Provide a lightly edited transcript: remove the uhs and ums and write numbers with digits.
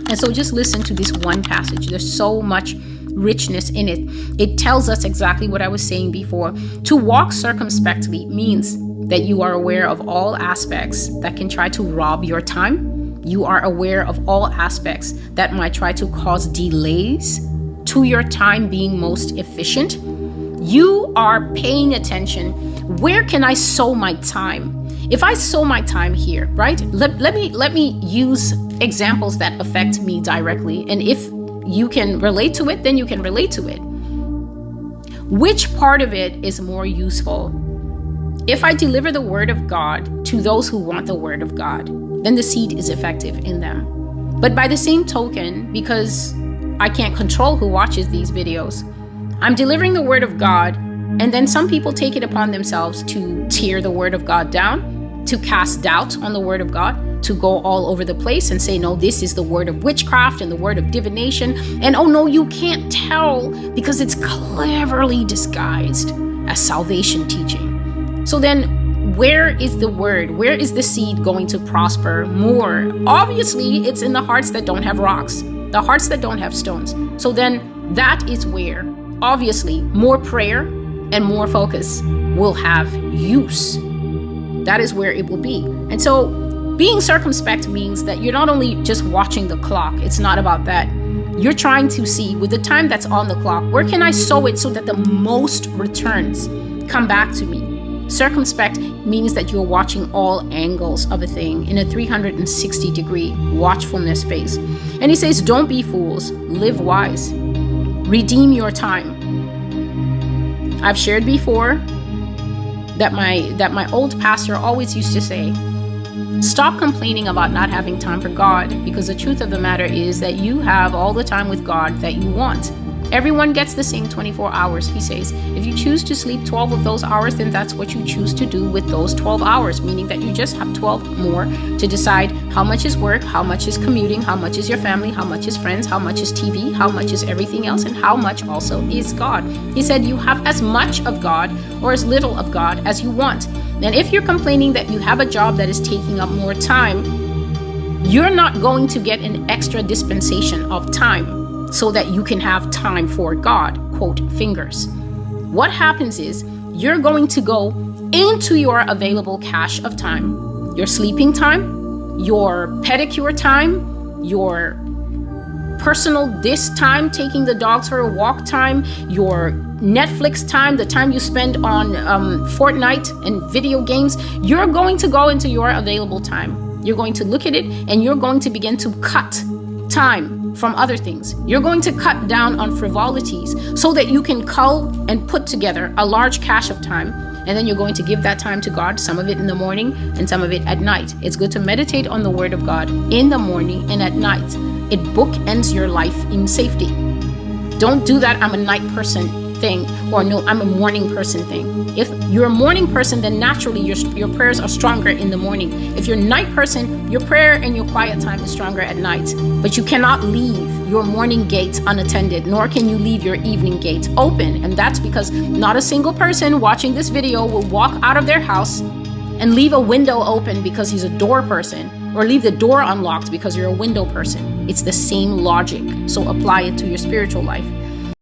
And so just listen to this one passage. There's so much richness in it. It tells us exactly what I was saying before. To walk circumspectly means that you are aware of all aspects that can try to rob your time. You are aware of all aspects that might try to cause delays to your time being most efficient. You are paying attention. Where can I sow my time? If I sow my time here, right? Let me use examples that affect me directly. And if you can relate to it, then you can relate to it. Which part of it is more useful? If I deliver the word of God to those who want the word of God, then the seed is effective in them. But by the same token, because I can't control who watches these videos, I'm delivering the word of God, and then some people take it upon themselves to tear the word of God down, to cast doubt on the word of God, to go all over the place and say, no, this is the word of witchcraft and the word of divination. And oh no, you can't tell because it's cleverly disguised as salvation teaching. So then where is the word? Where is the seed going to prosper more? Obviously, it's in the hearts that don't have rocks, the hearts that don't have stones. So then that is where, obviously, more prayer and more focus will have use. That is where it will be. And so being circumspect means that you're not only just watching the clock. It's not about that. You're trying to see, with the time that's on the clock, where can I sow it so that the most returns come back to me? Circumspect means that you're watching all angles of a thing in a 360-degree watchfulness phase. And he says, don't be fools, live wise, redeem your time. I've shared before that my old pastor always used to say, stop complaining about not having time for God, because the truth of the matter is that you have all the time with God that you want. Everyone gets the same 24 hours, he says. If you choose to sleep 12 of those hours, then that's what you choose to do with those 12 hours, meaning that you just have 12 more to decide how much is work, how much is commuting, how much is your family, how much is friends, how much is TV, how much is everything else, and how much also is God. He said you have as much of God or as little of God as you want. And if you're complaining that you have a job that is taking up more time, you're not going to get an extra dispensation of time so that you can have time for God, quote, fingers. What happens is you're going to go into your available cache of time, your sleeping time, your pedicure time, your personal this time, taking the dogs for a walk time, your Netflix time, the time you spend on Fortnite and video games. You're going to go into your available time. You're going to look at it and you're going to begin to cut time from other things. You're going to cut down on frivolities so that you can cull and put together a large cache of time. And then you're going to give that time to God, some of it in the morning and some of it at night. It's good to meditate on the word of God in the morning and at night. It bookends your life in safety. Don't do that I'm a night person thing, or no, I'm a morning person thing. If you're a morning person, then naturally your prayers are stronger in the morning. If you're a night person, your prayer and your quiet time is stronger at night. But you cannot leave your morning gate unattended, nor can you leave your evening gate open. And that's because not a single person watching this video will walk out of their house and leave a window open because he's a door person, or leave the door unlocked because you're a window person. It's the same logic. So apply it to your spiritual life.